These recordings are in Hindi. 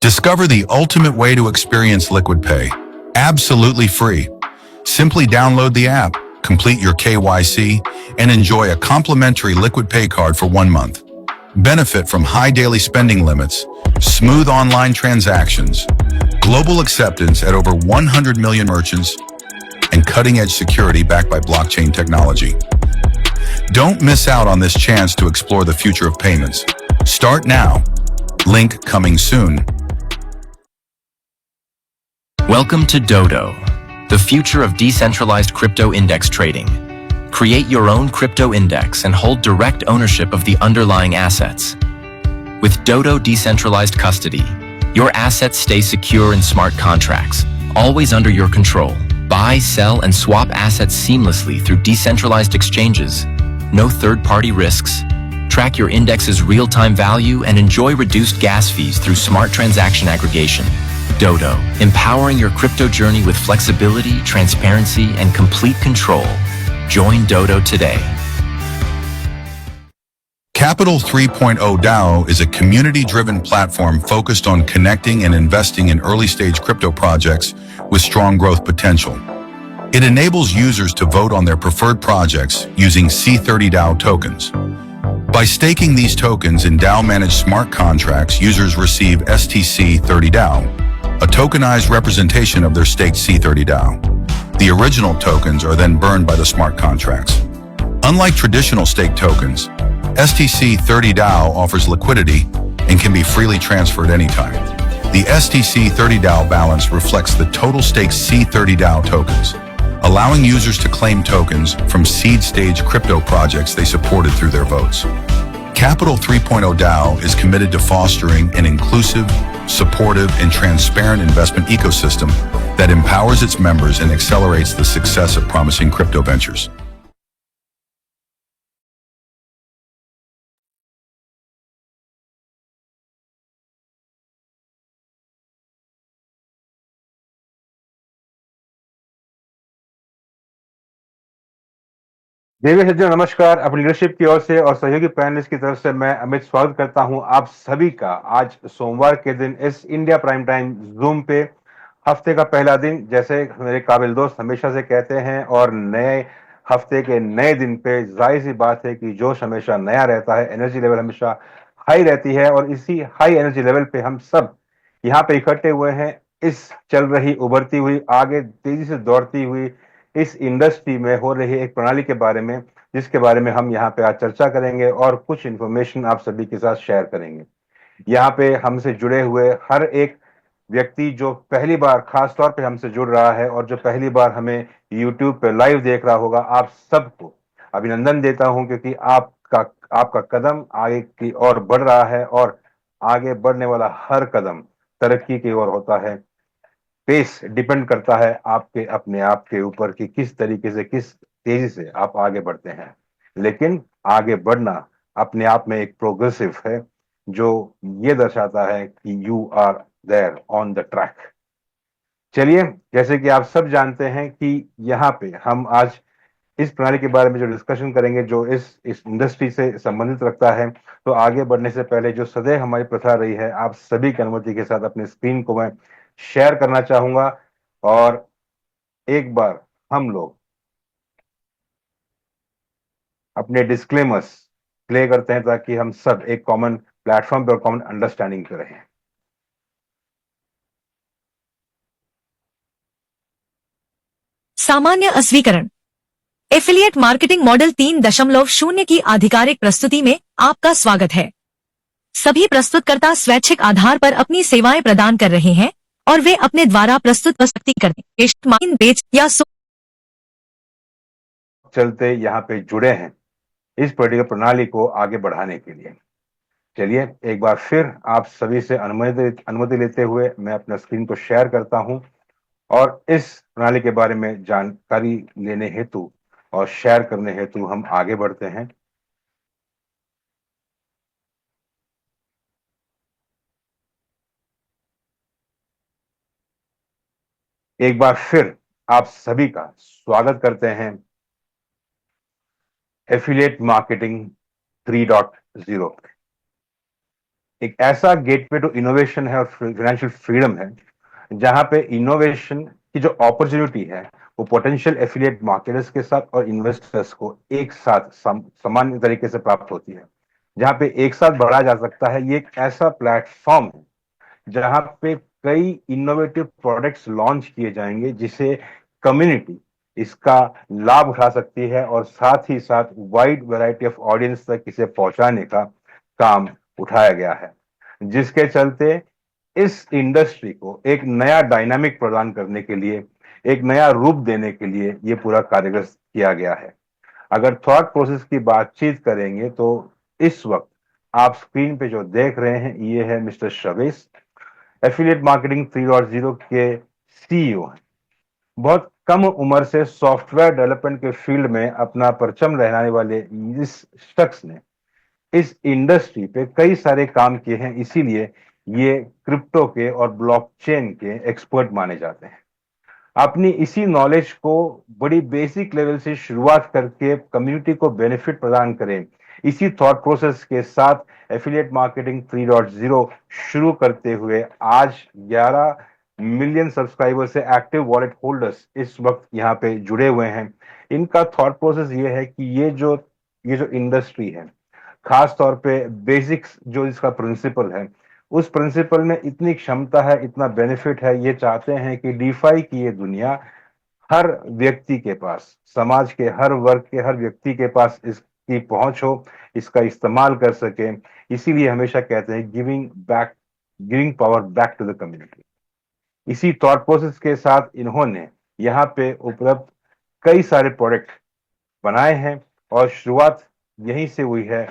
Discover the ultimate way to experience Liquid Pay, absolutely free. Simply download the app, complete your KYC, and enjoy a complimentary Liquid Pay card for 1 month. Benefit from high daily spending limits, smooth online transactions, global acceptance at over 100 million merchants, and cutting-edge security backed by blockchain technology. Don't miss out on this chance to explore the future of payments. Start now. Link coming soon. Welcome to Dodo, the future of decentralized crypto index trading. Create your own crypto index and hold direct ownership of the underlying assets. With Dodo Decentralized Custody, your assets stay secure in smart contracts, always under your control. Buy, sell, and swap assets seamlessly through decentralized exchanges. No third-party risks. Track your index's real-time value and enjoy reduced gas fees through smart transaction aggregation. Dodo, empowering your crypto journey with flexibility, transparency, and complete control. Join Dodo today. Capital 3.0 DAO is a community-driven platform focused on connecting and investing in early-stage crypto projects with strong growth potential. It enables users to vote on their preferred projects using C30 DAO tokens. By staking these tokens in DAO-managed smart contracts, users receive STC30 DAO, a tokenized representation of their staked C30 DAO. The original tokens are then burned by the smart contracts. Unlike traditional staked tokens, STC30 DAO offers liquidity and can be freely transferred anytime. The STC30 DAO balance reflects the total staked C30 DAO tokens, allowing users to claim tokens from seed-stage crypto projects they supported through their votes. Capital 3.0 DAO is committed to fostering an inclusive, supportive, and transparent investment ecosystem that empowers its members and accelerates the success of promising crypto ventures. देवी सज्जन नमस्कार। अपनी लीडरशिप की ओर से और सहयोगी पैनलिस्ट की तरफ से मैं अमित स्वागत करता हूं आप सभी का आज सोमवार के दिन इस इंडिया प्राइम टाइम जूम पे। हफ्ते का पहला दिन, जैसे मेरे काबिल दोस्त हमेशा से कहते हैं, और नए हफ्ते के नए दिन पे जाहिर सी बात है कि जोश हमेशा नया रहता है, एनर्जी लेवल हमेशा हाई रहती है, और इसी हाई एनर्जी लेवल पे हम सब यहाँ पे इकट्ठे हुए हैं इस चल रही, उभरती हुई, आगे तेजी से दौड़ती हुई इस इंडस्ट्री में हो रही एक प्रणाली के बारे में, जिसके बारे में हम यहाँ पे आज चर्चा करेंगे और कुछ इंफॉर्मेशन आप सभी के साथ शेयर करेंगे। यहाँ पे हमसे जुड़े हुए हर एक व्यक्ति जो पहली बार खास तौर पे हमसे जुड़ रहा है और जो पहली बार हमें YouTube पे लाइव देख रहा होगा, आप सबको अभिनंदन देता हूं, क्योंकि आपका कदम आगे की ओर बढ़ रहा है और आगे बढ़ने वाला हर कदम तरक्की की ओर होता है। पेस डिपेंड करता है आपके अपने आप के ऊपर कि किस तरीके से, किस तेजी से आप आगे बढ़ते हैं, लेकिन आगे बढ़ना अपने आप में एक प्रोग्रेसिव है जो ये दर्शाता है कि you are there on the track. चलिए, जैसे कि आप सब जानते हैं कि यहाँ पे हम आज इस प्रणाली के बारे में जो डिस्कशन करेंगे, जो इस इंडस्ट्री से संबंधित रखता है, तो आगे बढ़ने से पहले जो सदैव हमारी प्रथा रही है, आप सभी की अनुमति के साथ अपने स्क्रीन को मैं शेयर करना चाहूंगा और एक बार हम लोग अपने डिस्क्लेमर्स प्ले करते हैं ताकि हम सब एक कॉमन प्लेटफॉर्म पर कॉमन अंडरस्टैंडिंग पे रहें। सामान्य अस्वीकरण। एफिलिएट मार्केटिंग मॉडल 3.0 की आधिकारिक प्रस्तुति में आपका स्वागत है। सभी प्रस्तुतकर्ता स्वैच्छिक आधार पर अपनी सेवाएं प्रदान कर रहे हैं और वे अपने द्वारा प्रस्तुत प्रस्तुतिकरण बेच या चलते यहाँ पे जुड़े हैं इस पर्टिकुलर प्रणाली को आगे बढ़ाने के लिए। चलिए, एक बार फिर आप सभी से अनुमति लेते हुए मैं अपना स्क्रीन को शेयर करता हूं और इस प्रणाली के बारे में जानकारी लेने हेतु और शेयर करने हेतु हम आगे बढ़ते हैं। एक बार फिर आप सभी का स्वागत करते हैं एफिलिएट मार्केटिंग 3.0 पे। एक ऐसा गेटवे टू इनोवेशन है और फाइनेंशियल फ्रीडम है जहां पे इनोवेशन की जो अपॉर्चुनिटी है वो पोटेंशियल एफिलिएट मार्केटर्स के साथ और इन्वेस्टर्स को एक साथ समान तरीके से प्राप्त होती है, जहां पे एक साथ बढ़ा जा सकता है। ये एक ऐसा प्लेटफॉर्म है जहां पे कई इनोवेटिव प्रोडक्ट्स लॉन्च किए जाएंगे जिसे कम्युनिटी इसका लाभ उठा सकती है और साथ ही साथ वाइड वैरायटी ऑफ ऑडियंस तक इसे पहुंचाने का काम उठाया गया है, जिसके चलते इस इंडस्ट्री को एक नया डायनामिक प्रदान करने के लिए, एक नया रूप देने के लिए ये पूरा कार्यक्रम किया गया है। अगर थॉट प्रोसेस की बातचीत करेंगे तो इस वक्त आप स्क्रीन पे जो देख रहे हैं ये है मिस्टर शवेस, एफिलिएट मार्केटिंग 3.0 के सीईओ हैं। बहुत कम उम्र से सॉफ्टवेयर डेवलपमेंट के फील्ड में अपना परचम लहराने वाले इस शख्स ने इस इंडस्ट्री पे कई सारे काम किए हैं, इसीलिए ये क्रिप्टो के और ब्लॉकचेन के एक्सपर्ट माने जाते हैं। अपनी इसी नॉलेज को बड़ी बेसिक लेवल से शुरुआत करके कम्युनिटी को बेनिफिट प्रदान करें, इसी थॉट प्रोसेस के साथ एफिलिएट मार्केटिंग 3.0 शुरू करते हुए आज 11 मिलियन सब्सक्राइबर से एक्टिव वॉलेट होल्डर्स इस वक्त यहाँ पे जुड़े हुए हैं। इनका थॉट प्रोसेस ये है कि ये जो इंडस्ट्री है, खास तौर पे बेसिक्स जो इसका प्रिंसिपल है, उस प्रिंसिपल में इतनी क्षमता है, इतना बेनिफिट है। ये चाहते हैं कि डीफाई की ये दुनिया हर व्यक्ति के पास, समाज के हर वर्ग के हर व्यक्ति के पास इसकी पहुंच हो, इसका इस्तेमाल कर सके। इसीलिए हमेशा कहते हैं giving power back to the community. इसी थॉट प्रोसेस के साथ इन्होंने यहाँ पे उपलब्ध कई सारे प्रोडक्ट बनाए हैं और शुरुआत यहीं से हुई है।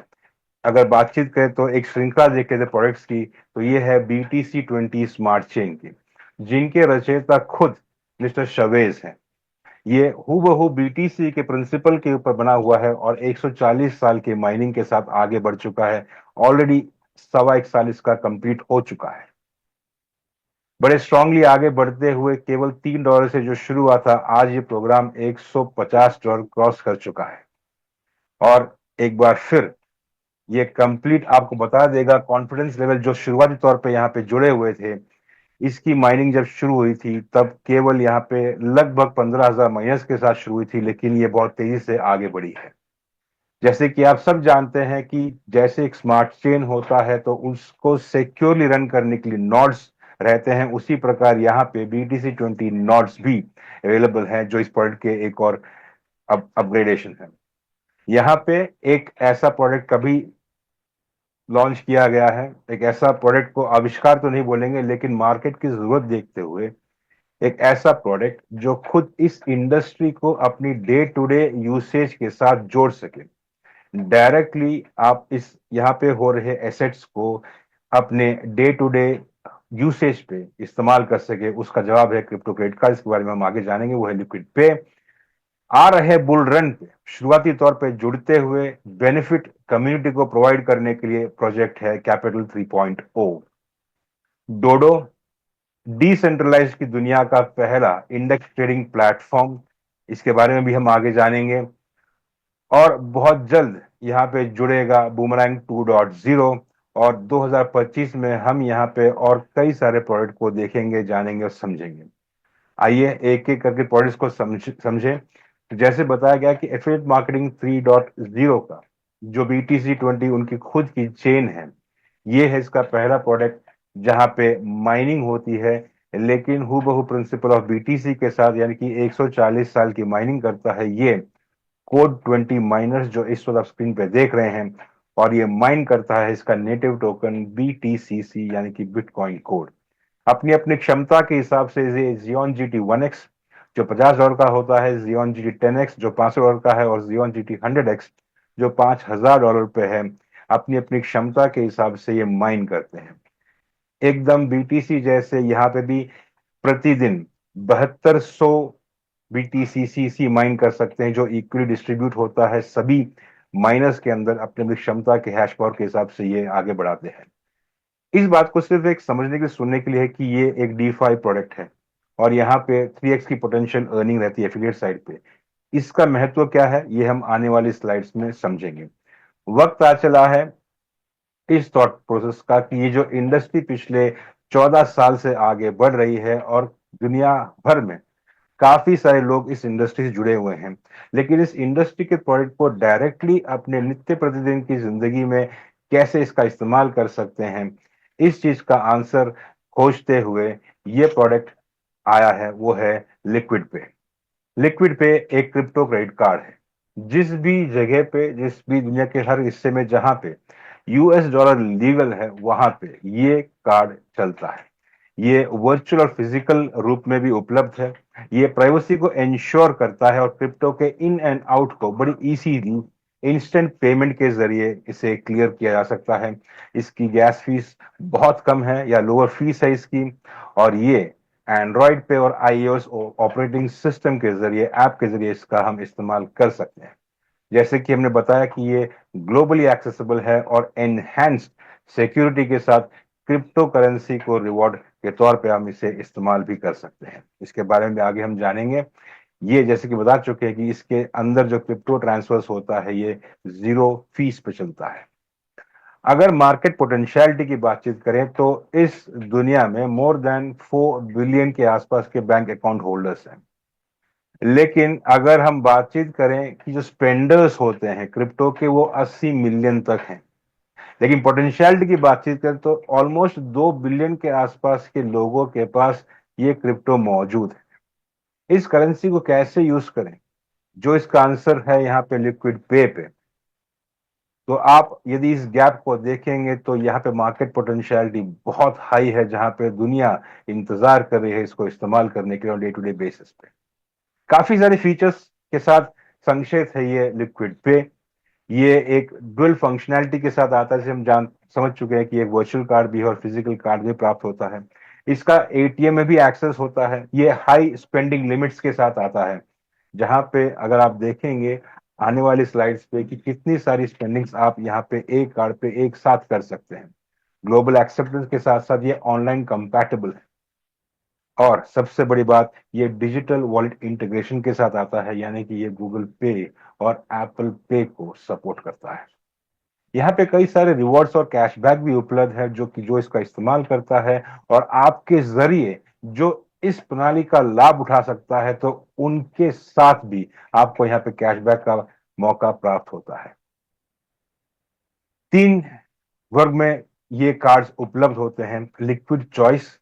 अगर बातचीत करें तो एक श्रृंखला देखे थे प्रोडक्ट्स की, तो ये है BTC20 स्मार्ट चेन की, जिनके रचयिता खुद मिस्टर शवेज हैं। ये हूबहू BTC के प्रिंसिपल के ऊपर बना हुआ है और 140 साल की माइनिंग के साथ आगे बढ़ चुका है। ऑलरेडी 1.25 साल इसका कंप्लीट हो चुका है। बड़े स्ट्रांगली आगे बढ़ते हुए केवल $3 से जो शुरू हुआ था, आज ये प्रोग्राम $150 क्रॉस कर चुका है। और एक बार फिर ये कंप्लीट आपको बता देगा कॉन्फिडेंस लेवल जो शुरुआती तौर पे यहाँ पे जुड़े हुए थे। इसकी माइनिंग जब शुरू हुई थी तब केवल यहाँ पे लगभग 15,000 माइनर्स के साथ शुरू हुई थी, लेकिन ये बहुत तेजी से आगे बढ़ी है। जैसे कि आप सब जानते हैं कि जैसे एक स्मार्ट चेन होता है तो उसको सिक्योरली रन करने के लिए नोड्स रहते हैं, उसी प्रकार यहाँ पे BTC20 नोड्स भी अवेलेबल हैं, जो इस प्रोडक्ट के एक और अपग्रेडेशन है। यहाँ पे एक ऐसा प्रोडक्ट कभी लॉन्च किया गया है, एक ऐसा प्रोडक्ट को आविष्कार तो नहीं बोलेंगे लेकिन मार्केट की जरूरत देखते हुए एक ऐसा प्रोडक्ट जो खुद इस इंडस्ट्री को अपनी डे टू डे यूसेज के साथ जोड़ सके। डायरेक्टली आप इस यहाँ पे हो रहे एसेट्स को अपने डे टू डे यूसेज पे इस्तेमाल कर सके, उसका जवाब है क्रिप्टो क्रेडिट कार्ड। इसके बारे में हम आगे जानेंगे। वो है लिक्विड पे। आ रहे बुल रन पे शुरुआती तौर पे जुड़ते हुए बेनिफिट कम्युनिटी को प्रोवाइड करने के लिए प्रोजेक्ट है कैपिटल 3.0। डोडो डिसेंट्रलाइज की दुनिया का पहला इंडेक्स ट्रेडिंग प्लेटफॉर्म, इसके बारे में भी हम आगे जानेंगे। और बहुत जल्द यहाँ पे जुड़ेगा बूमरैंग 2.0 और 2025 में हम यहाँ पे और कई सारे प्रोडक्ट को देखेंगे, जानेंगे और समझेंगे। आइए एक एक करके प्रोडक्ट्स को समझें। तो जैसे बताया गया कि एफिलिएट मार्केटिंग 3.0 का जो BTC20 उनकी खुद की चेन है, ये है इसका पहला प्रोडक्ट जहां पे माइनिंग होती है, लेकिन हूबहू प्रिंसिपल ऑफ BTC के साथ, यानी कि 140 साल की माइनिंग करता है ये कोड 20 माइनर्स जो इस वक्त आप स्क्रीन पे देख रहे हैं। और ये माइन करता है इसका नेटिव टोकन BTCC यानी कि बिटकॉइन कोड। अपनी अपनी क्षमता के हिसाब से Xeon GT 1x जो $50 का होता है, Xeon GT 10x जो $500 का है और Xeon GT 100x जो $5,000 पे है, अपनी अपनी क्षमता के हिसाब से ये माइन करते हैं। एकदम BTC जैसे यहाँ पे भी प्रतिदिन 7200 BTCCC माइन कर सकते हैं, जो इक्वली डिस्ट्रीब्यूट होता है सभी माइनर्स के अंदर अपनी अपनी क्षमता के हैश पावर के हिसाब से ये आगे बढ़ाते हैं। इस बात को सिर्फ एक समझने के सुनने के लिए है कि ये एक DeFi प्रोडक्ट है और यहाँ पे 3x की पोटेंशियल अर्निंग रहती है एफिलिएट साइड पे। इसका महत्व क्या है ये हम आने वाली स्लाइड्स में समझेंगे। वक्त आ चला है इस थॉट प्रोसेस का कि ये जो इंडस्ट्री पिछले 14 साल से आगे बढ़ रही है और दुनिया भर में काफी सारे लोग इस इंडस्ट्री से जुड़े हुए हैं, लेकिन इस इंडस्ट्री के प्रोडक्ट को डायरेक्टली अपने नित्य प्रतिदिन की जिंदगी में कैसे इसका इस्तेमाल कर सकते हैं, इस चीज का आंसर खोजते हुए ये प्रोडक्ट आया है, वो है लिक्विड पे। लिक्विड पे एक क्रिप्टो क्रेडिट कार्ड है। जिस भी जगह पे, जिस भी दुनिया के हर हिस्से में जहां पे यूएस डॉलर लीगल है, वहां पे ये कार्ड चलता है। ये वर्चुअल और फिजिकल रूप में भी उपलब्ध है। ये प्राइवेसी को इंश्योर करता है और क्रिप्टो के इन एंड आउट को बड़ी इजीली इंस्टेंट पेमेंट के जरिए इसे क्लियर किया जा सकता है। इसकी गैस फीस बहुत कम है या लोअर फीस है इसकी, और ये एंड्रॉयड पे और आईओएस ऑपरेटिंग सिस्टम के जरिए, ऐप के जरिए इसका हम इस्तेमाल कर सकते हैं। जैसे कि हमने बताया कि ये ग्लोबली एक्सेसिबल है और एनहेंस्ड सिक्योरिटी के साथ क्रिप्टो करेंसी को रिवॉर्ड के तौर पे हम इसे इस्तेमाल भी कर सकते हैं। इसके बारे में आगे हम जानेंगे। ये जैसे कि बता चुके हैं कि इसके अंदर जो क्रिप्टो ट्रांसफर्स होता है ये 0 फीस पे चलता है। अगर मार्केट पोटेंशियलिटी की बातचीत करें तो इस दुनिया में मोर देन 4 बिलियन के आसपास के बैंक अकाउंट होल्डर्स हैं। लेकिन अगर हम बातचीत करें कि जो स्पेंडर्स होते हैं क्रिप्टो के, वो 80 मिलियन तक हैं। लेकिन पोटेंशियलिटी की बातचीत करें तो ऑलमोस्ट 2 बिलियन के आसपास के लोगों के पास ये क्रिप्टो मौजूद है। इस करेंसी को कैसे यूज करें, जो इसका आंसर है यहाँ पे लिक्विड पे। तो आप यदि इस गैप को देखेंगे तो यहाँ पे मार्केट पोटेंशियलिटी बहुत हाई है, जहां पे दुनिया इंतजार कर रही है इसको इस्तेमाल करने के लिए डे टू डे बेसिस पे। काफी सारे फीचर्स के साथ संक्षेप है ये लिक्विड पे। ये एक डुअल फंक्शनैलिटी के साथ आता है, जिसे हम समझ चुके हैं कि एक वर्चुअल कार्ड भी है और फिजिकल कार्ड भी प्राप्त होता है। इसका एटीएम में भी एक्सेस होता है। ये हाई स्पेंडिंग लिमिट्स के साथ आता है, जहां पे अगर आप देखेंगे आने वाली स्लाइड्स पे कि कितनी सारी स्पेंडिंग्स आप यहाँ पे एक कार्ड पे एक साथ कर सकते हैं। ग्लोबल एक्सेप्टेंस के साथ साथ ये ऑनलाइन कंपैटिबल है, और सबसे बड़ी बात, ये डिजिटल वॉलेट इंटीग्रेशन के साथ आता है, यानी कि ये गूगल पे और एप्पल पे को सपोर्ट करता है। यहाँ पे कई सारे रिवॉर्ड्स और कैशबैक भी उपलब्ध है, जो इसका इस्तेमाल करता है और आपके जरिए जो इस प्रणाली का लाभ उठा सकता है, तो उनके साथ भी आपको यहाँ पे कैशबैक का मौका प्राप्त होता है। 3 वर्ग में ये कार्ड्स उपलब्ध होते हैं। लिक्विड चॉइस,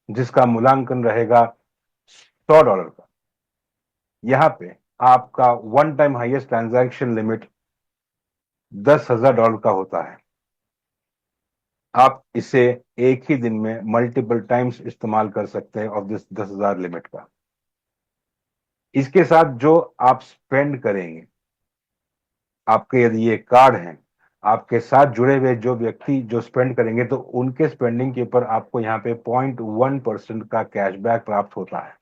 जिसका मूल्यांकन रहेगा $100 का। यहाँ पे आपका one time highest transaction limit $10,000 का होता है। आप इसे एक ही दिन में मल्टीपल टाइम्स इस्तेमाल कर सकते हैं ऑफ दिस 10,000 लिमिट का। इसके साथ जो आप स्पेंड करेंगे, आपके यदि ये कार्ड हैं, आपके साथ जुड़े हुए जो व्यक्ति जो स्पेंड करेंगे, तो उनके स्पेंडिंग के ऊपर आपको यहाँ पे 0.1% का कैशबैक प्राप्त होता है,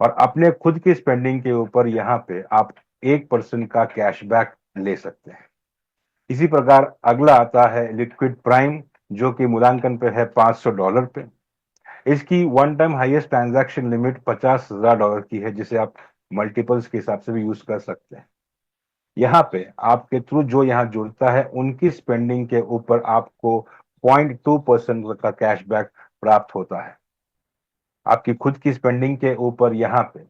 और अपने खुद की स्पेंडिंग के ऊपर यहाँ पे आप 1% का कैशबैक ले सकते हैं। इसी प्रकार अगला आता है लिक्विड प्राइम, जो कि मूल्यांकन पे है $500 पे। इसकी one time highest transaction limit $50,000 की है, जिसे आप मल्टीपल्स के हिसाब से भी यूज कर सकते हैं। यहाँ पे आपके थ्रू जो यहाँ जुड़ता है, उनकी स्पेंडिंग के ऊपर आपको 0.2% का कैशबैक प्राप्त होता है। आपकी खुद की स्पेंडिंग के ऊपर यहाँ पे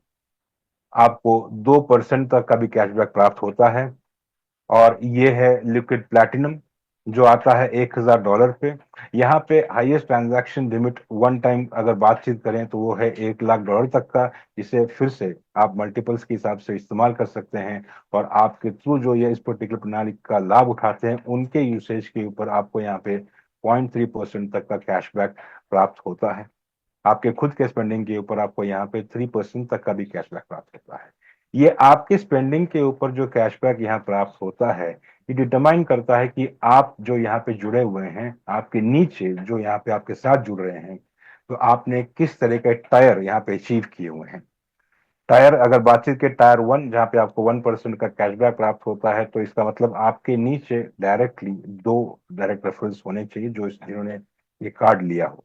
आपको 2% तक का भी कैशबैक प्राप्त होता है। और ये है लिक्विड प्लैटिनम, जो आता है $1,000 पे। यहाँ पे highest transaction limit one time अगर बातचीत करें तो वो है $1,00,000 तक का, जिसे फिर से आप मल्टीपल्स के हिसाब से इस्तेमाल कर सकते हैं, और आपके थ्रू जो ये इस पर्टिकुलर प्रणाली का लाभ उठाते हैं, उनके यूसेज के ऊपर आपको यहाँ पे 0.3% तक का कैशबैक प्राप्त होता है। आपके खुद के स्पेंडिंग के ऊपर आपको यहाँ पे 3% तक का भी कैशबैक प्राप्त होता है। ये आपके स्पेंडिंग के ऊपर जो कैशबैक यहाँ प्राप्त होता है, ये डिटरमाइन करता है कि आप जो यहाँ पे जुड़े हुए हैं, आपके नीचे जो यहाँ पे आपके साथ जुड़ रहे हैं, तो आपने किस तरह के टायर यहाँ पे अचीव किए हुए हैं। टायर अगर बातचीत के टायर 1, जहाँ पे आपको 1% का कैशबैक प्राप्त होता है, तो इसका मतलब आपके नीचे डायरेक्टली 2 डायरेक्ट रेफरेंस होने चाहिए जो जिन्होंने ये कार्ड लिया हो।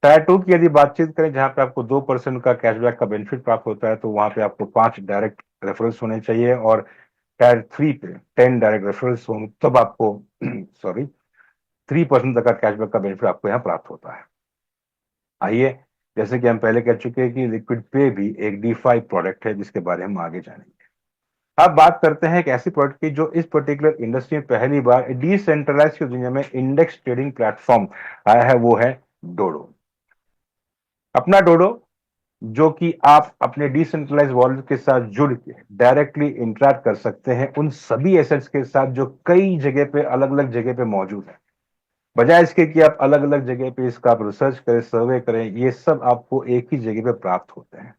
टायर 2 की यदि बातचीत करें, जहां पे आपको 2% का कैशबैक का बेनिफिट प्राप्त होता है, तो वहां पे आपको 5 डायरेक्ट रेफरेंस होने चाहिए, और टायर 3 पे 10 डायरेक्ट रेफरल्स हों तब आपको सॉरी 3% तक का कैशबैक का बेनिफिट आपको यहाँ प्राप्त होता है। आइए, जैसे कि हम पहले कह चुके हैं कि लिक्विड पे भी एक DeFi प्रोडक्ट है जिसके बारे में हम आगे जानेंगे। अब बात करते हैं एक ऐसी प्रोडक्ट की जो इस पर्टिकुलर इंडस्ट्री में पहली बार डिसेंट्रलाइज की दुनिया में इंडेक्स ट्रेडिंग प्लेटफॉर्म आया है, वो है डोडो। अपना डोडो, जो कि आप अपने डिसेंट्रलाइज वॉलेट के साथ जुड़ के डायरेक्टली इंटरेक्ट कर सकते हैं उन सभी एसेट्स के साथ जो कई जगह पे अलग अलग जगह पे मौजूद है। बजाय इसके कि आप अलग अलग जगह पे इसका आप रिसर्च करें, सर्वे करें, ये सब आपको एक ही जगह पे प्राप्त होते हैं।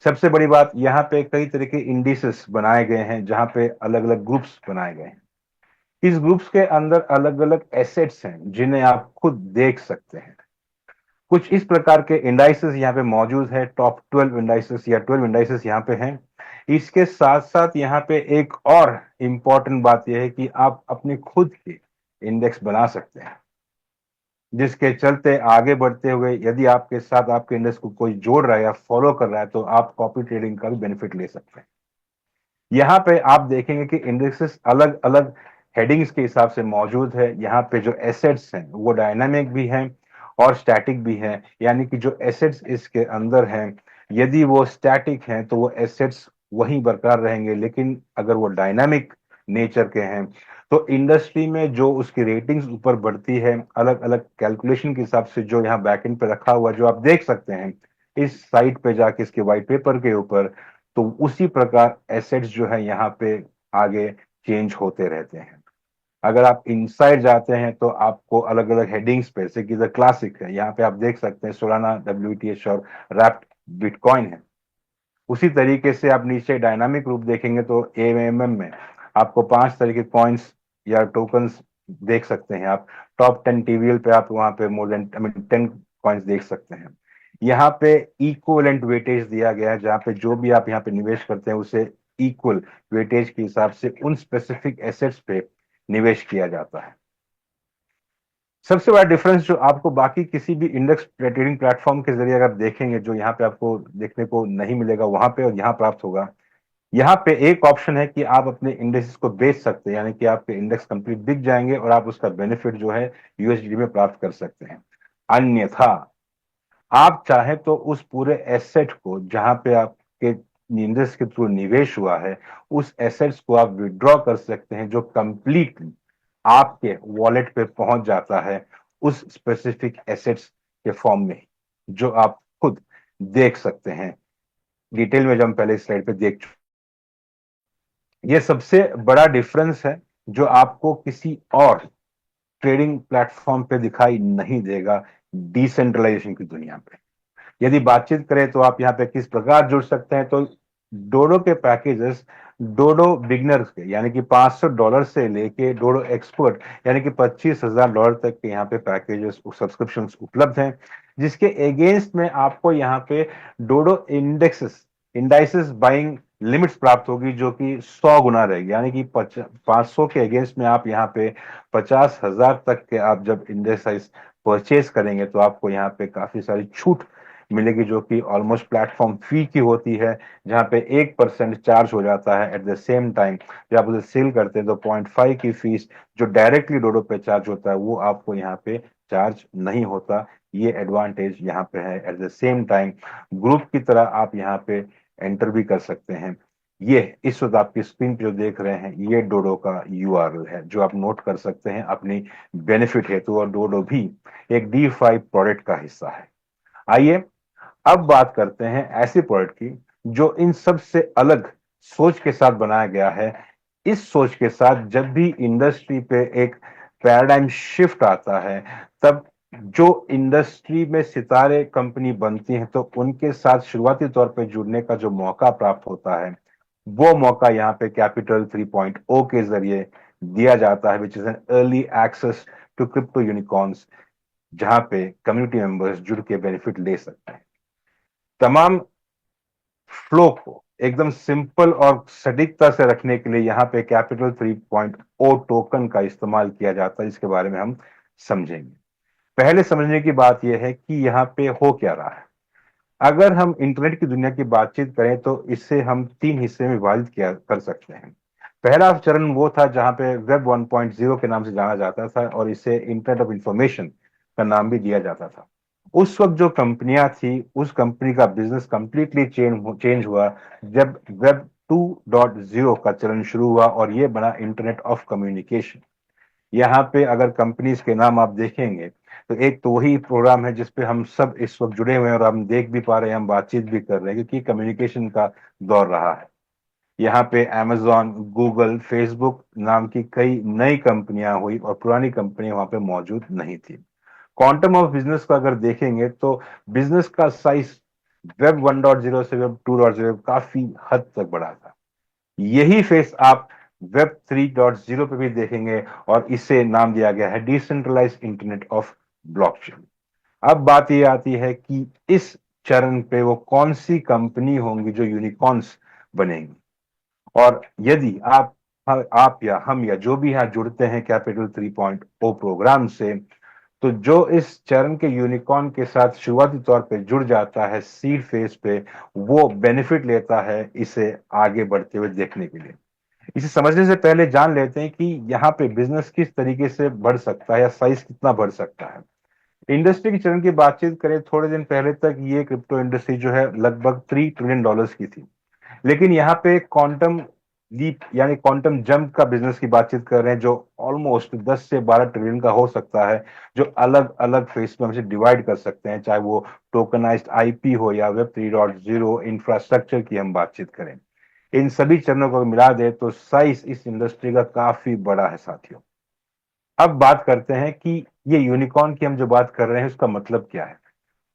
सबसे बड़ी बात, यहाँ पे कई तरह के इंडिसेस बनाए गए हैं जहां पे अलग अलग ग्रुप्स बनाए गए हैं। इस ग्रुप्स के अंदर अलग अलग एसेट्स हैं जिन्हें आप खुद देख सकते हैं। कुछ इस प्रकार के इंडाइसेस यहाँ पे मौजूद है, टॉप 12 इंडाइसेस या 12 इंडाइसेस यहाँ पे हैं। इसके साथ साथ यहाँ पे एक और इंपॉर्टेंट बात यह है कि आप अपने खुद के इंडेक्स बना सकते हैं, जिसके चलते आगे बढ़ते हुए यदि आपके साथ आपके इंडेक्स को कोई जोड़ रहा है या फॉलो कर रहा है तो आप कॉपी ट्रेडिंग का भी बेनिफिट ले सकते हैं। यहाँ पे आप देखेंगे कि इंडेक्सेस अलग अलग हेडिंग्स के हिसाब से मौजूद है। यहाँ पे जो एसेट्स हैं वो डायनामिक भी हैं और स्टैटिक भी हैं, यानी कि जो एसेट्स इसके अंदर हैं यदि वो स्टैटिक हैं तो वो एसेट्स वहीं बरकरार रहेंगे, लेकिन अगर वो डायनामिक नेचर के हैं तो इंडस्ट्री में जो उसकी रेटिंग्स ऊपर बढ़ती है अलग अलग कैलकुलेशन के हिसाब से, जो यहाँ बैकएंड पे रखा हुआ जो आप देख सकते हैं इस साइट पे जाके इसके व्हाइट पेपर के ऊपर, तो उसी प्रकार एसेट्स जो है यहाँ पे आगे चेंज होते रहते हैं। अगर आप इनसाइड जाते हैं तो आपको अलग अलग हेडिंग्स पे, जैसे कि द क्लासिक है, यहाँ पे आप देख सकते हैं सोलाना, WTH और रैप्ट बिटकॉइन है। उसी तरीके से आप नीचे डायनामिक रूप देखेंगे तो AMM में आपको 5 तरह के कॉइन्स या टोकन्स देख सकते हैं। आप टॉप 10 TVL पे आप वहां पे मोर देन 10 कॉइन्स देख सकते हैं। यहाँ पे इक्वलेंट वेटेज दिया गया है, जहाँ पे जो भी आप यहाँ पे निवेश करते हैं उसे इक्वल वेटेज के हिसाब से उन स्पेसिफिक एसेट्स पे निवेश किया जाता है। सबसे बड़ा डिफरेंस जो आपको बाकी किसी भी इंडेक्स ट्रेडिंग प्लेटफॉर्म के जरिए अगर देखेंगे, जो यहाँ पे आपको देखने को नहीं मिलेगा वहां पे और यहाँ प्राप्त होगा, यहाँ पे एक ऑप्शन है कि आप अपने इंडेक्स को बेच सकते हैं, यानी कि आपके इंडेक्स कंप्लीट बिक जाएंगे और आप उसका बेनिफिट जो है USD में प्राप्त कर सकते हैं। अन्यथा आप चाहे तो उस पूरे एसेट को जहां पे आपके इंडेक्स के थ्रू निवेश हुआ है उस एसेट्स को आप विड्रॉ कर सकते हैं, जो कंप्लीटली आपके वॉलेट पे पहुंच जाता है उस स्पेसिफिक एसेट्स के फॉर्म में, जो आप खुद देख सकते हैं। डिटेल में जो हम पहले स्लाइड पे देख चुके, ये सबसे बड़ा डिफरेंस है जो आपको किसी और ट्रेडिंग प्लेटफॉर्म पे दिखाई नहीं देगा डिसेंट्रलाइजेशन की दुनिया पे। यदि बातचीत करें तो आप यहाँ पे किस प्रकार जुड़ सकते हैं, तो डोडो के पैकेजेस डोडो बिगनर्स के यानी कि $500 से लेके डोडो एक्सपर्ट यानी कि $25,000 तक के यहाँ पे पैकेजेस सब्सक्रिप्शन उपलब्ध हैं, जिसके अगेंस्ट में आपको यहाँ पे डोडो इंडाइसेस बाइंग लिमिट्स प्राप्त होगी, जो कि 100 गुना रहेगी, यानी कि 500 के अगेंस्ट में आप यहाँ पे 50,000 तक के आप जब इंडेक्स परचेज करेंगे तो आपको यहाँ पे काफी सारी छूट मिलेगी, जो कि ऑलमोस्ट प्लेटफॉर्म फी की होती है, जहां पे 1% चार्ज हो जाता है। एट द सेम टाइम जब आप उसे सेल करते हैं तो 0.5 की फीस जो डायरेक्टली डोडो पे चार्ज होता है वो आपको यहाँ पे चार्ज नहीं होता। ये एडवांटेज यहाँ पे है। At the same time group की तरह आप यहाँ पे एंटर भी कर सकते हैं। ये इस वक्त आपकी स्क्रीन पे जो देख रहे हैं ये डोडो का URL है, जो आप नोट कर सकते हैं अपनी बेनिफिट हेतु, और डोडो भी एक DeFi प्रोडक्ट का हिस्सा है। आइए अब बात करते हैं ऐसी प्रोडक्ट की जो इन सब से अलग सोच के साथ बनाया गया है। इस सोच के साथ जब भी इंडस्ट्री पे एक पैराडाइम शिफ्ट आता है, तब जो इंडस्ट्री में सितारे कंपनी बनती हैं तो उनके साथ शुरुआती तौर पे जुड़ने का जो मौका प्राप्त होता है वो मौका यहाँ पे कैपिटल 3.0 के जरिए दिया जाता है, which is an early access to crypto unicorns, जहां पे कम्युनिटी मेंबर्स जुड़ के बेनिफिट ले सकते हैं। तमाम फ्लो को एकदम सिंपल और सटीकता से रखने के लिए यहाँ पे कैपिटल 3.0 टोकन का इस्तेमाल किया जाता है, इसके बारे में हम समझेंगे। पहले समझने की बात यह है कि यहाँ पे हो क्या रहा है। अगर हम इंटरनेट की दुनिया की बातचीत करें तो इसे हम 3 हिस्से में विभाजित किया कर सकते हैं। पहला चरण वो था जहां पे वेब 1.0 के नाम से जाना जाता था और इसे इंटरनेट ऑफ इंफॉर्मेशन का नाम भी दिया जाता था। उस वक्त जो कंपनियां थी, उस कंपनी का बिजनेस कंप्लीटली चेंज हुआ जब वेब 2.0 का चलन शुरू हुआ और ये बना इंटरनेट ऑफ कम्युनिकेशन। यहाँ पे अगर कंपनीज के नाम आप देखेंगे तो एक तो वही प्रोग्राम है जिसपे हम सब इस वक्त जुड़े हुए हैं और हम देख भी पा रहे हैं, हम बातचीत भी कर रहे हैं, क्योंकि कम्युनिकेशन का दौर रहा है। यहाँ पे अमेजॉन, गूगल, फेसबुक नाम की कई नई कंपनियां हुई और पुरानी कंपनियां वहां पे मौजूद नहीं थी। क्वांटम ऑफ बिजनेस को अगर देखेंगे तो बिजनेस का साइज वेब 1.0 से वेब 2.0 काफी हद तक बढ़ा था। यही फेस आप वेब 3.0 पे भी देखेंगे और इसे नाम दिया गया है डिसेंट्रलाइज इंटरनेट ऑफ ब्लॉकचेन। अब बात ये आती है कि इस चरण पे वो कौन सी कंपनी होंगी जो यूनिकॉर्न्स बनेंगी। और यदि आप या हम या जो भी यहाँ जुड़ते हैं कैपिटल 3.0 प्रोग्राम से, तो जो इस चरण के यूनिकॉर्न के साथ शुरुआती तौर पे जुड़ जाता है सीड फेज पे, वो बेनिफिट लेता है इसे आगे बढ़ते हुए देखने के लिए। इसे समझने से पहले जान लेते हैं कि यहाँ पे बिजनेस किस तरीके से बढ़ सकता है या साइज कितना बढ़ सकता है। इंडस्ट्री के चरण की बातचीत करें, थोड़े दिन पहले तक ये क्रिप्टो इंडस्ट्री जो है लगभग $3 ट्रिलियन की थी। लेकिन यहाँ पे क्वांटम लीप यानी क्वांटम जंप का बिजनेस की बातचीत कर रहे हैं जो ऑलमोस्ट 10 से 12 ट्रिलियन का हो सकता है, जो अलग अलग फेस में हम इसे डिवाइड कर सकते हैं, चाहे वो टोकनाइज्ड आईपी हो या वेब 3.0 इंफ्रास्ट्रक्चर की हम बातचीत करें। इन सभी चरणों को मिला दे तो साइज इस इंडस्ट्री का काफी बड़ा है साथियों। अब बात करते हैं कि ये यूनिकॉर्न की हम जो बात कर रहे हैं उसका मतलब क्या है।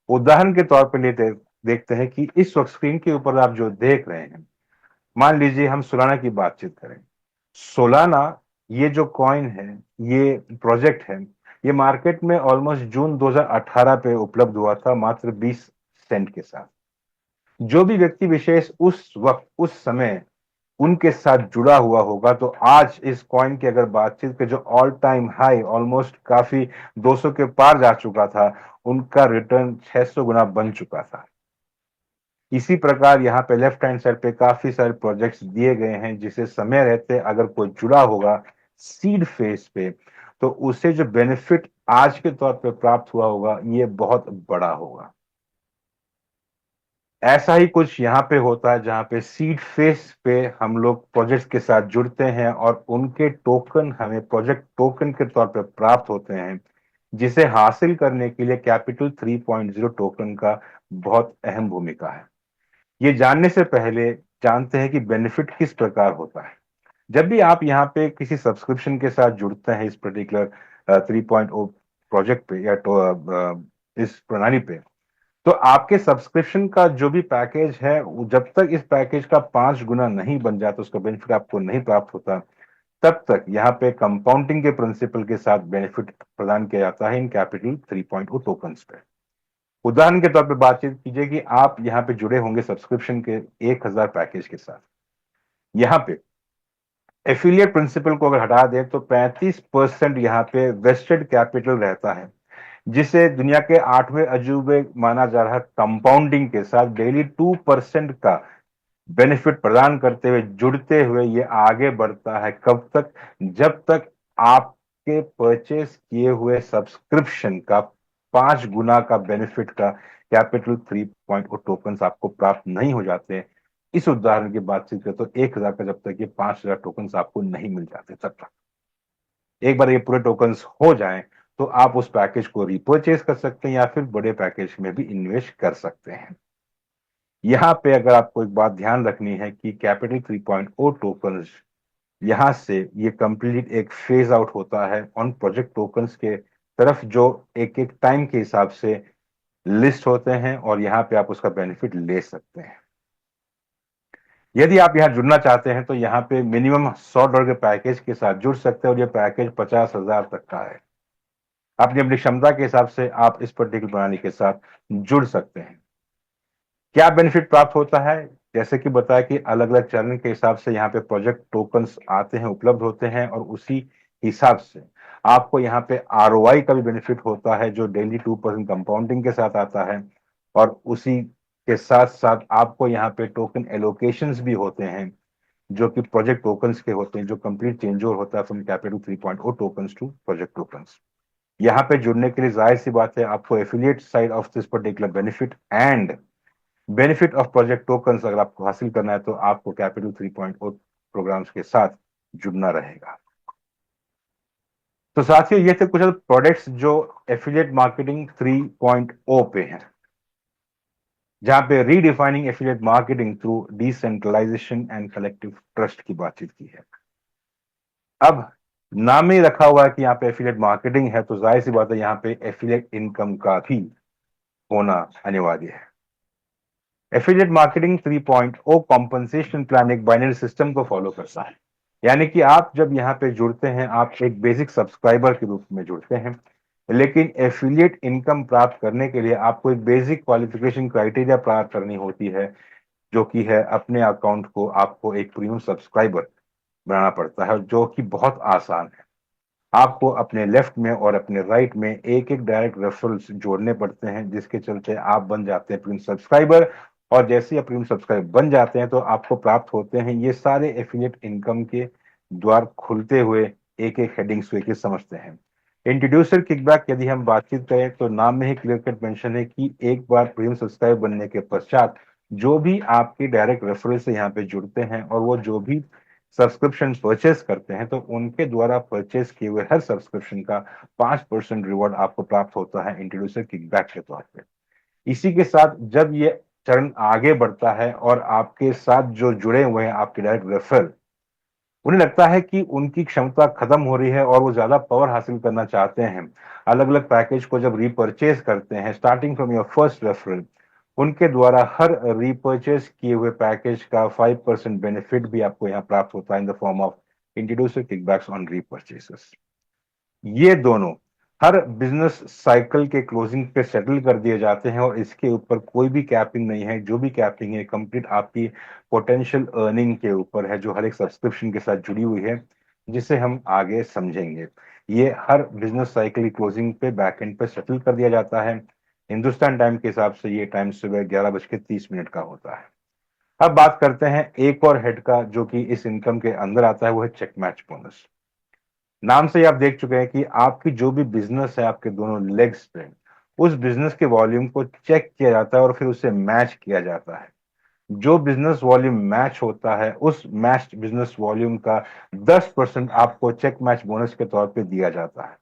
उदाहरण के तौर पर लेते देखते हैं कि इस वक्त स्क्रीन के ऊपर आप जो देख रहे हैं, मान लीजिए हम सोलाना की बातचीत करें। सोलाना ये जो कॉइन है, ये प्रोजेक्ट है, ये मार्केट में ऑलमोस्ट जून 2018 पे उपलब्ध हुआ था मात्र 20 सेंट के साथ। जो भी व्यक्ति विशेष उस वक्त उस समय उनके साथ जुड़ा हुआ होगा तो आज इस कॉइन की अगर बातचीत के जो ऑल टाइम हाई ऑलमोस्ट काफी 200 के पार जा चुका था, उनका रिटर्न 600 गुना बन चुका था। इसी प्रकार यहाँ पे लेफ्ट हैंड साइड पे काफी सारे प्रोजेक्ट्स दिए गए हैं जिसे समय रहते अगर कोई जुड़ा होगा सीड फेज पे तो उसे जो बेनिफिट आज के तौर पे प्राप्त हुआ होगा ये बहुत बड़ा होगा। ऐसा ही कुछ यहाँ पे होता है जहाँ पे सीड फेज पे हम लोग प्रोजेक्ट्स के साथ जुड़ते हैं और उनके टोकन हमें प्रोजेक्ट टोकन के तौर पे प्राप्त होते हैं, जिसे हासिल करने के लिए कैपिटल 3.0 टोकन का बहुत अहम भूमिका है। ये जानने से पहले जानते हैं कि बेनिफिट किस प्रकार होता है। जब भी आप यहाँ पे किसी सब्सक्रिप्शन के साथ जुड़ते हैं इस पर्टिकुलर 3.0 प्रोजेक्ट पे या इस प्रणाली पे, तो आपके सब्सक्रिप्शन का जो भी पैकेज है जब तक इस पैकेज का 5 गुना नहीं बन जाता, उसका बेनिफिट आपको नहीं प्राप्त होता, तब तक यहाँ पे कंपाउंडिंग के प्रिंसिपल के साथ बेनिफिट प्रदान किया जाता है इन कैपिटल 3.0 टोकन्स पे। उदाहरण के तौर पे बातचीत कीजिए कि आप यहाँ पे जुड़े होंगे सब्सक्रिप्शन के 1000 पैकेज के साथ। यहाँ पे एफिलिएट प्रिंसिपल को अगर हटा दें तो 35% यहाँ पे वेस्टेड कैपिटल रहता है, जिसे दुनिया के 8वें अजूबे माना जा रहा है। कंपाउंडिंग के साथ डेली 2% का बेनिफिट प्रदान करते हुए जुड़ते हुए ये आगे बढ़ता है। कब तक? जब तक आपके परचेस किए हुए सब्सक्रिप्शन का 5 गुना का बेनिफिट का कैपिटल 3.0 टोकन आपको प्राप्त नहीं हो जाते। इस उदाहरण की बातचीत करें तो 1000 का जब तक ये 5000 टोकन आपको नहीं मिल जाते तब तक। एक बार ये पूरे टोकन्स हो जाएं तो आप उस पैकेज को रिपर्चेज कर सकते हैं या फिर बड़े पैकेज में भी इन्वेस्ट कर सकते हैं। यहाँ पे अगर आपको एक बात ध्यान रखनी है कि कैपिटल 3.0 टोकन्स यहाँ से ये कंप्लीट एक फेज आउट होता है ऑन प्रोजेक्ट टोकन्स के तरफ, जो एक एक टाइम के हिसाब से लिस्ट होते हैं और यहाँ पे आप उसका बेनिफिट ले सकते हैं। यदि आप यहाँ जुड़ना चाहते हैं तो यहाँ पे मिनिमम $100 के पैकेज के साथ जुड़ सकते हैं और ये पैकेज 50,000 तक का है। अपनी अपनी क्षमता के हिसाब से आप इस पर्टिकुलर प्रणाली के साथ जुड़ सकते हैं। क्या बेनिफिट प्राप्त होता है? जैसे कि बताया कि अलग अलग चरण के हिसाब से यहाँ पे प्रोजेक्ट टोकन्स आते हैं, उपलब्ध होते हैं और उसी हिसाब से आपको यहाँ पे आरओआई का भी बेनिफिट होता है जो डेली 2% कंपाउंडिंग के साथ आता है और उसी के साथ साथ आपको यहाँ पे टोकन एलोकेशंस भी होते हैं जो कि प्रोजेक्ट टोकन्स के होते हैं, जो कंप्लीट चेंज ओवर होता है from capital 3.0 tokens to project tokens. यहाँ पे जुड़ने के लिए जाहिर सी बात है आपको affiliate side of this particular benefit and benefit of project tokens अगर आपको हासिल करना है तो आपको कैपिटल 3.0 प्रोग्राम्स के साथ जुड़ना रहेगा। तो साथियों ये थे कुछ प्रोडक्ट्स जो एफिलिएट मार्केटिंग 3.0 पे हैं, जहां पे redefining affiliate marketing through decentralisation and collective trust की बातचीत की है। अब नाम ही रखा हुआ है कि यहाँ पे एफिलिएट मार्केटिंग है, तो जाहिर सी बात है यहाँ पे एफिलिएट इनकम का भी होना अनिवार्य है। एफिलिएट मार्केटिंग 3.0 कॉम्पनसेशन प्लान एक बाइनरी सिस्टम को फॉलो करता है, यानी कि आप जब यहाँ पे जुड़ते हैं आप एक बेसिक सब्सक्राइबर के रूप में जुड़ते हैं, लेकिन एफिलिएट इनकम प्राप्त करने के लिए आपको एक बेसिक क्वालिफिकेशन क्राइटेरिया प्राप्त करनी होती है, जो कि है अपने अकाउंट को आपको एक प्रीमियम सब्सक्राइबर बनाना पड़ता है, जो कि बहुत आसान है। आपको अपने लेफ्ट में और अपने राइट में एक एक डायरेक्ट रेफरल्स जोड़ने पड़ते हैं, जिसके चलते आप बन जाते हैं प्रीमियम सब्सक्राइबर। और जैसे ही आप प्रीमियम सब्सक्राइबर बन जाते हैं तो आपको प्राप्त होते हैं ये सारे एफिलिएट इनकम के द्वार खुलते हुए एक एक हेडिंग्स के समझते हैं। इंट्रोड्यूसर किकबैक यदि हम बातचीत करें तो नाम में ही क्लियर कट मेंशन है कि एक बार प्रीमियम सब्सक्राइबर बनने के पश्चात जो भी आपके डायरेक्ट रेफरल से यहाँ पे जुड़ते हैं और वो जो भी सब्सक्रिप्शन परचेस करते हैं तो उनके द्वारा परचेस किए हुए हर सब्सक्रिप्शन का 5% रिवॉर्ड आपको प्राप्त होता है इंट्रोड्यूसर किकबैक के तौर पे। इसी के साथ जब ये चरण आगे बढ़ता है और आपके साथ जो जुड़े हुए हैं आपके डायरेक्ट रेफरल, उन्हें लगता है कि उनकी क्षमता खत्म हो रही है और वो ज्यादा पावर हासिल करना चाहते हैं, अलग अलग पैकेज को जब रीपरचेज करते हैं starting from your first referral, उनके द्वारा हर रीपरचेज किए हुए पैकेज का 5% बेनिफिट भी आपको यहाँ प्राप्त होता है in the form of introducer kickbacks on repurchases. ये दोनों हर बिजनेस साइकिल के क्लोजिंग पे सेटल कर दिए जाते हैं और इसके ऊपर कोई भी कैपिंग नहीं है। जो भी कैपिंग है कंप्लीट आपकी पोटेंशियल अर्निंग के ऊपर है, जो हर एक सब्सक्रिप्शन के साथ जुड़ी हुई है, जिसे हम आगे समझेंगे। ये हर बिजनेस साइकिल की क्लोजिंग पे बैक एंड पे सेटल कर दिया जाता है। हिंदुस्तान टाइम के हिसाब से ये टाइम सुबह 11:30 का होता है। अब बात करते हैं एक और हेड का जो कि इस इनकम के अंदर आता है, वो है चेक मैच बोनस। नाम से ही आप देख चुके हैं कि आपकी जो भी बिजनेस है आपके दोनों लेग्स पे, उस बिजनेस के वॉल्यूम को चेक किया जाता है और फिर उसे मैच किया जाता है। जो बिजनेस वॉल्यूम मैच होता है उस मैच बिजनेस वॉल्यूम का 10% आपको चेक मैच बोनस के तौर पे दिया जाता है।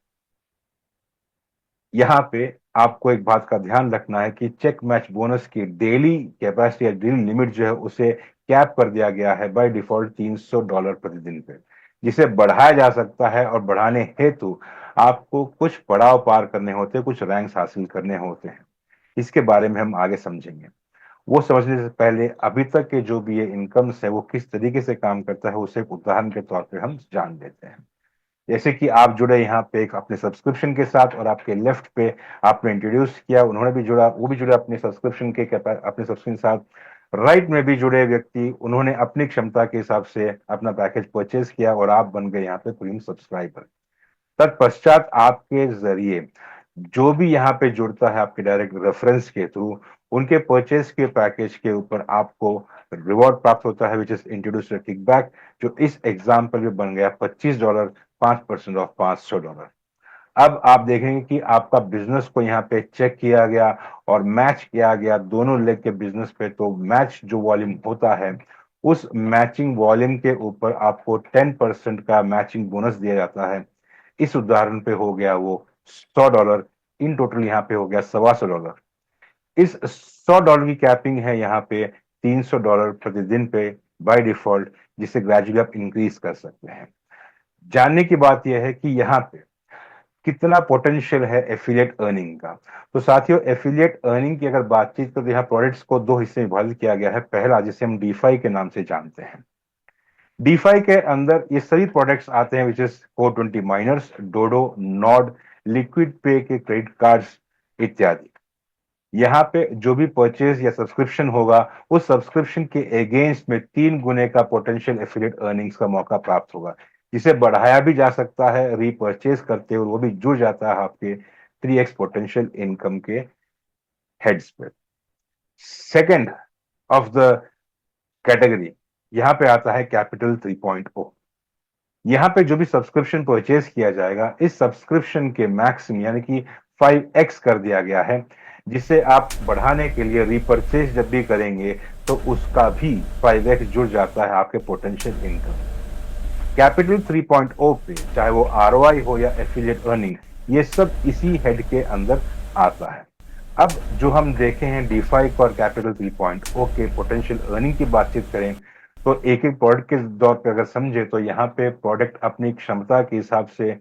यहाँ पे आपको एक बात का ध्यान रखना है कि चेक मैच बोनस की डेली कैपेसिटी या डेली लिमिट जो है उसे कैप कर दिया गया है बाय डिफॉल्ट $300 प्रतिदिन पे, जिसे बढ़ाया जा सकता है और बढ़ाने हेतु आपको कुछ पड़ाव पार करने होते हैं, कुछ रैंक्स हासिल करने होते हैं। इसके बारे में हम आगे समझेंगे। वो समझने से पहले अभी तक के जो भी ये इनकम्स है वो किस तरीके से काम करता है उसे एक उदाहरण के तौर पे हम जान लेते हैं। जैसे कि आप जुड़े यहाँ पे एक अपने सब्सक्रिप्शन के साथ और आपके लेफ्ट पे आपने इंट्रोड्यूस किया, उन्होंने भी जुड़ा, वो भी जुड़े अपने सब्सक्रिप्शन के अपने सब्सक्रिप्शन के साथ। राइट में भी जुड़े व्यक्ति, उन्होंने अपनी क्षमता के हिसाब से अपना पैकेज परचेज किया और आप बन गए यहाँ पे प्रीमियम सब्सक्राइबर। तत्पश्चात आपके जरिए जो भी यहाँ पे जुड़ता है आपके डायरेक्ट रेफरेंस के थ्रू, उनके परचेज के पैकेज के ऊपर आपको रिवॉर्ड प्राप्त होता है विच इज इंट्रोड्यूसर किकबैक, जो इस एग्जाम्पल में बन गया $25, 5% ऑफ $500। अब आप देखेंगे कि आपका बिजनेस को यहाँ पे चेक किया गया और मैच किया गया दोनों लेग के बिजनेस पे, तो मैच जो वॉल्यूम होता है उस मैचिंग वॉल्यूम के ऊपर आपको 10% का मैचिंग बोनस दिया जाता है। इस उदाहरण पे हो गया वो $100, इन टोटल यहाँ पे हो गया $125। इस $100 की कैपिंग है यहाँ पे $300 प्रतिदिन पे बाय डिफॉल्ट, जिसे ग्रेजुअली आप इंक्रीज कर सकते हैं। जानने की बात यह है कि यहाँ पे कितना पोटेंशियल है एफिलिएट अर्निंग का। तो साथियों एफिलिएट अर्निंग की अगर बातचीत करें तो यहाँ प्रोडक्ट्स को दो हिस्से में विभाजित किया गया है। पहला जिसे हम डीफाई के नाम से जानते हैं, डीफाई के अंदर ये सभी प्रोडक्ट्स आते हैं विच इज 420 माइनर्स, डोडो, नॉड, लिक्विड पे के क्रेडिट कार्ड्स इत्यादि। यहाँ पे जो भी परचेज या सब्सक्रिप्शन होगा उस सब्सक्रिप्शन के अगेंस्ट में 3 गुने का पोटेंशियल एफिलिएट अर्निंग्स का मौका प्राप्त होगा, जिसे बढ़ाया भी जा सकता है रीपरचेज करते हुए, वो भी जुड़ जाता है आपके 3x पोटेंशियल इनकम के हेड्स पे। सेकेंड ऑफ द कैटेगरी यहाँ पे आता है कैपिटल 3.0। यहाँ पे जो भी सब्सक्रिप्शन परचेज किया जाएगा, इस सब्सक्रिप्शन के मैक्सिमम यानी कि 5x कर दिया गया है, जिसे आप बढ़ाने के लिए रीपरचेज जब भी करेंगे तो उसका भी 5x जुड़ जाता है आपके पोटेंशियल इनकम। कैपिटल 3.0 पे चाहे वो ROI हो या एफिलिएट अर्निंग, ये सब इसी हेड के अंदर आता है। अब जो हम देखे हैं DeFi और कैपिटल 3.0 के पोटेंशियल अर्निंग की बातचीत करें तो एक एक प्रोडक्ट के दौर पे अगर समझे तो यहाँ पे प्रोडक्ट अपनी क्षमता के हिसाब से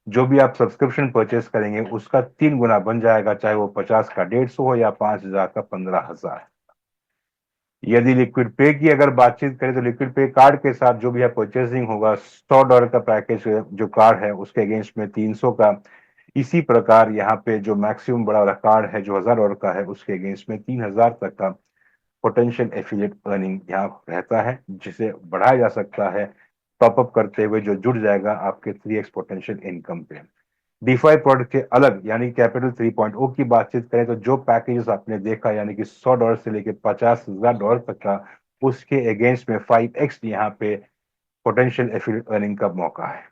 जो भी आप सब्सक्रिप्शन परचेस करेंगे उसका 3 गुना बन जाएगा, चाहे वो 50 का 150 हो या 5,000 का 15,000। यदि लिक्विड पे की अगर बातचीत करें तो लिक्विड पे कार्ड के साथ जो भी है परचेसिंग होगा, $100 का पैकेज जो कार्ड है उसके अगेंस्ट में 300 का। इसी प्रकार यहाँ पे जो मैक्सिमम बड़ा वाला कार्ड है जो $1,000 का है उसके अगेंस्ट में 3,000 तक का पोटेंशियल एफिलिएट अर्निंग यहाँ रहता है, जिसे बढ़ाया जा सकता है टॉपअप करते हुए, जो जुड़ जाएगा आपके 3x पोटेंशियल इनकम पे। DeFi प्रोडक्ट के अलग यानी कैपिटल 3.0 की बातचीत करें तो जो पैकेजेस आपने देखा यानी कि $100 से लेके $50,000 तक का, उसके अगेंस्ट में 5x यहाँ पे पोटेंशियल एफिलिएट अर्निंग का मौका है।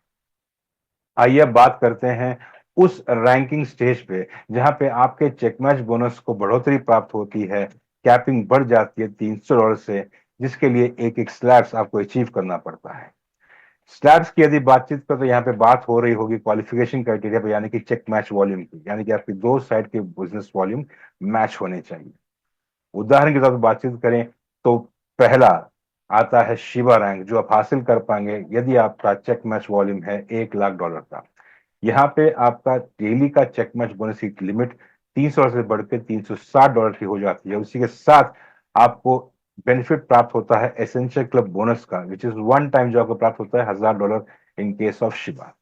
आइए अब बात करते हैं उस रैंकिंग स्टेज पे जहां पे आपके चेक मैच बोनस को बढ़ोतरी प्राप्त होती है, कैपिंग बढ़ जाती है $300 से, जिसके लिए एक एक स्लैब्स आपको अचीव करना पड़ता है। स्लैब्स की यदि बातचीत करें तो यहाँ पे बात हो रही होगी क्वालिफिकेशन क्राइटेरिया पे यानी कि चेक मैच वॉल्यूम की, यानी कि आपकी दो साइड के बिजनेस वॉल्यूम मैच होने चाहिए। उदाहरण के तौर पर बातचीत करें तो पहला आता है शिवा रैंक, जो आप हासिल कर पाएंगे यदि आपका चेक मैच वॉल्यूम है $1,00,000 का। यहाँ पे आपका डेली का चेक मैच बोनस की लिमिट $300 से बढ़कर $360 की हो जाती है। उसी के साथ आपको बेनिफिट प्राप्त होता है एसेंशियल क्लब बोनस का, विच इज वन टाइम, जो आपको प्राप्त होता है $1,000 इन केस ऑफ शिबा।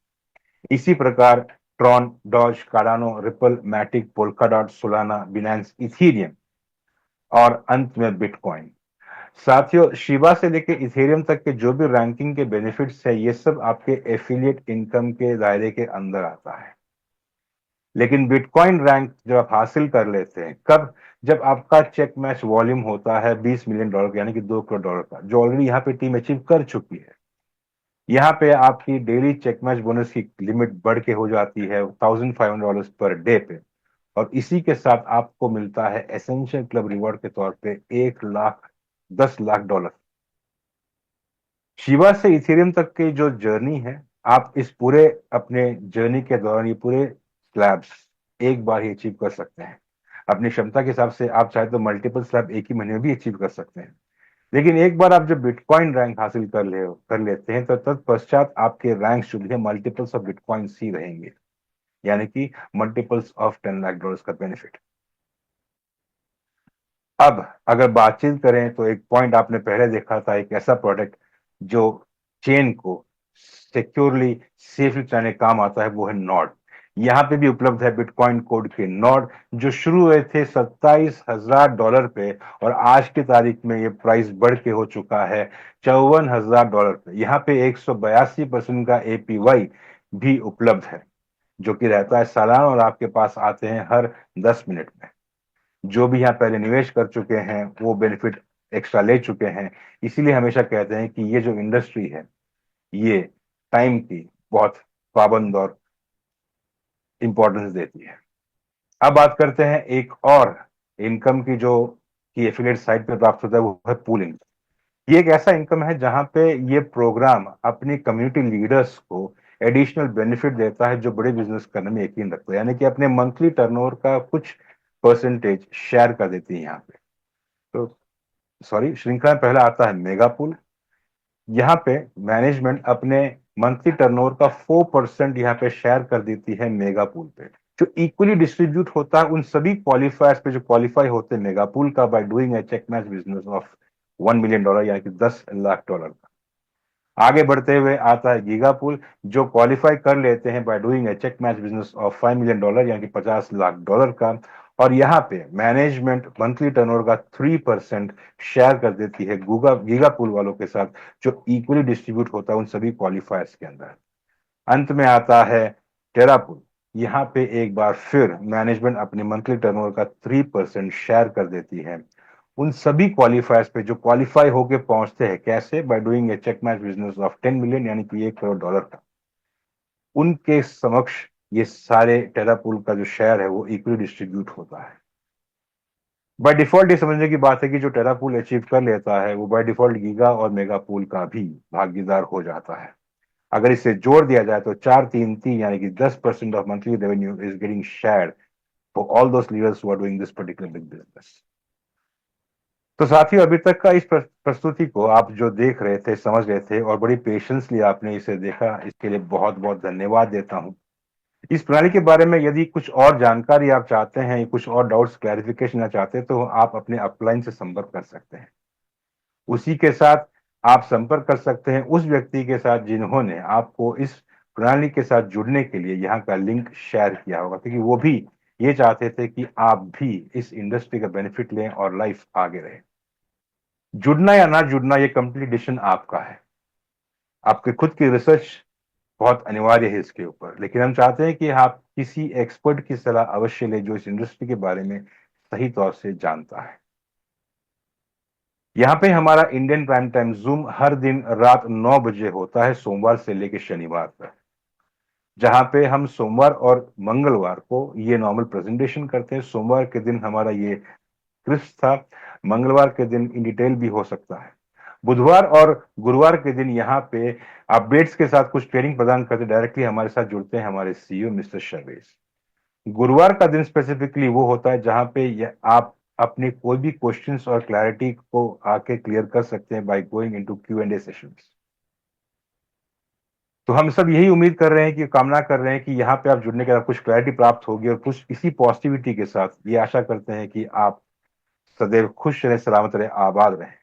इसी प्रकार Tron, Doge, Cardano, Ripple, Matic, Polkadot, Solana, Binance, Ethereum और अंत में बिटकॉइन। साथियों, शिबा से लेकर इथेरियम तक के जो भी रैंकिंग के बेनिफिट्स है, ये सब आपके एफिलिएट इनकम के दायरे के अंदर आता है। लेकिन बिटकॉइन रैंक जब आप हासिल कर लेते हैं, कब? जब आपका चेक मैच वॉल्यूम होता है $20 मिलियन यानी कि $2 करोड़ का, जो ऑलरेडी यहाँ पे टीम अचीव कर चुकी है। यहाँ पे आपकी डेली चेक मैच बोनस की लिमिट बढ़ के हो जाती है $1,500 पर डे पे, और इसी के साथ आपको मिलता है एसेंशियल क्लब रिवॉर्ड के तौर पे $1,10,00,000। शिवा से इथेरियम तक की जो जर्नी है, आप इस पूरे अपने जर्नी के दौरान ये पूरे स्लैब्स एक बार ही अचीव कर सकते हैं। अपनी क्षमता के हिसाब से आप चाहे तो मल्टीपल स्लैब एक ही महीने में भी अचीव कर सकते हैं। लेकिन एक बार आप जब बिटकॉइन रैंक हासिल कर लेते हैं तो तत्पश्चात आपके रैंक जो भी है मल्टीपल्स ऑफ बिटकॉइन सी रहेंगे, यानी कि मल्टीपल्स ऑफ $10,00,000 का बेनिफिट। अब अगर बातचीत करें तो एक पॉइंट आपने पहले देखा था, एक ऐसा प्रोडक्ट जो चेन को सिक्योरली सेफली चलाने काम आता है, वो है नॉड। यहाँ पे भी उपलब्ध है बिटकॉइन कोड के नॉड, जो शुरू हुए थे $27,000 पे, और आज की तारीख में ये प्राइस बढ़ के हो चुका है $54,000 पे। यहाँ पे 182% का APY भी उपलब्ध है, जो कि रहता है सालाना, और आपके पास आते हैं हर 10 मिनट में। जो भी यहाँ पहले निवेश कर चुके हैं वो बेनिफिट एक्स्ट्रा ले चुके हैं। इसीलिए हमेशा कहते हैं कि ये जो इंडस्ट्री है ये टाइम की बहुत पाबंद और इंपॉर्टेंस देती है। अब बात करते हैं एक और इनकम की, जो कि एफिलिएट साइट पे प्राप्त होता है, वो है पूल इनकम। ये एक ऐसा इनकम है जहां पे ये प्रोग्राम अपनी कम्युनिटी लीडर्स को एडिशनल बेनिफिट देता है, जो बड़े बिजनेस करने में यकीन रखते हैं, यानी कि अपने मंथली टर्नओवर का कुछ परसेंटेज शेयर कर देती है यहाँ पे। तो सॉरी, श्रृंखला में पहला आता है मेगा पूल। यहाँ पे मैनेजमेंट अपने मंथली टर्नओवर का 4% यहाँ पे शेयर कर देती है मेगा पूल पे, जो इक्वली डिस्ट्रीब्यूट होता है उन सभी क्वालिफायर्स पे जो क्वालिफाई होते हैं मेगा पूल का, by doing a check match business of $1 million यानी कि $10,00,000 का। आगे बढ़ते हुए आता है गीगा पूल, जो क्वालिफाई कर लेते हैं by doing a check match business of $5 million यानी कि $50,00,000 का, और यहाँ पे मैनेजमेंट मंथली टर्नओवर का 3% शेयर कर देती है गीगा पूल वालों के साथ, जो इक्वली डिस्ट्रीब्यूट होता है उन सभी क्वालिफायर्स के अंदर। अंत में आता है टेरा पूल। यहाँ पे एक बार फिर मैनेजमेंट अपनी मंथली टर्नओवर का 3% शेयर कर देती है उन सभी क्वालिफायर्स पे जो क्वालिफाई होके पहुंचते हैं, कैसे? By doing a check match business of 10 million, यानी कि $1 करोड़ का, उनके समक्ष ये सारे टेरा पूल का जो शेयर है वो इक्वली डिस्ट्रीब्यूट होता है। बाय डिफॉल्ट ये समझने की बात है कि जो टेरा पूल अचीव कर लेता है वो बाय डिफॉल्ट गीगा और मेगा पूल का भी भागीदार हो जाता है। अगर इसे जोड़ दिया जाए तो 4-3-3 यानी कि 10% of monthly revenue is getting shared for all those leaders who are doing this particular big business. तो साथियों, अभी तक का इस प्रस्तुति को आप जो देख रहे थे, समझ रहे थे और बड़ी पेशेंसली आपने इसे देखा, इसके लिए बहुत बहुत धन्यवाद देता हूं। इस प्रणाली के बारे में यदि कुछ और जानकारी आप चाहते हैं, कुछ और डाउट्स क्लैरिफिकेशन चाहते हैं, तो आप अपने अपलाइन से संपर्क कर सकते हैं। उसी के साथ आप संपर्क कर सकते हैं उस व्यक्ति के साथ जिन्होंने आपको इस प्रणाली के साथ जुड़ने के लिए यहाँ का लिंक शेयर किया होगा, क्योंकि वो भी ये चाहते थे कि आप भी इस इंडस्ट्री का बेनिफिट लें और लाइफ आगे रहे। जुड़ना या ना जुड़ना ये कंप्लीट डिसीजन आपका है। आपके खुद की रिसर्च बहुत अनिवार्य है इसके ऊपर, लेकिन हम चाहते हैं कि आप किसी एक्सपर्ट की सलाह अवश्य लें जो इस इंडस्ट्री के बारे में सही तौर से जानता है। यहाँ पे हमारा इंडियन प्राइम टाइम जूम हर दिन रात 9 बजे होता है, सोमवार से लेकर शनिवार तक, जहां पे हम सोमवार और मंगलवार को ये नॉर्मल प्रेजेंटेशन करते हैं। सोमवार के दिन हमारा ये क्रिस्प था, मंगलवार के दिन इन डिटेल भी हो सकता है, बुधवार और गुरुवार के दिन यहाँ पे अपडेट्स के साथ कुछ ट्रेनिंग प्रदान करते डायरेक्टली हमारे साथ जुड़ते हैं हमारे सीईओ मिस्टर शर्वेश। गुरुवार का दिन स्पेसिफिकली वो होता है जहां पे आप अपने कोई भी क्वेश्चंस और क्लैरिटी को आके क्लियर कर सकते हैं by going into Q&A sessions. तो हम सब यही उम्मीद कर रहे हैं कि कामना कर रहे हैं कि यहाँ पे आप जुड़ने के बाद कुछ क्लैरिटी प्राप्त होगी और कुछ इसी पॉजिटिविटी के साथ ये आशा करते हैं कि आप सदैव खुश रहे, सलामत रहे, आबाद रहें।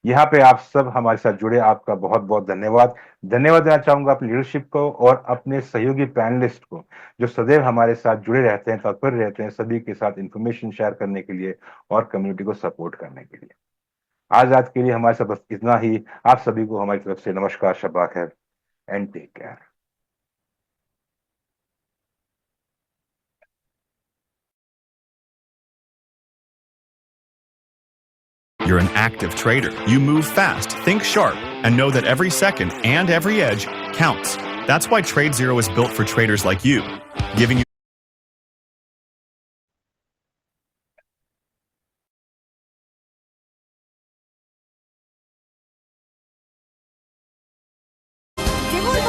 यहाँ पे आप सब हमारे साथ जुड़े, आपका बहुत बहुत धन्यवाद। धन्यवाद देना चाहूंगा अपनी लीडरशिप को और अपने सहयोगी पैनलिस्ट को जो सदैव हमारे साथ जुड़े रहते हैं, तत्पर रहते हैं सभी के साथ इंफॉर्मेशन शेयर करने के लिए और कम्युनिटी को सपोर्ट करने के लिए। आज के लिए हमारे साथ बस इतना ही। आप सभी को हमारी तरफ से नमस्कार, शब्बा खैर and take care. You're an active trader. You move fast, think sharp, and know that every second and every edge counts. That's why TradeZero is built for traders like you, giving you Timur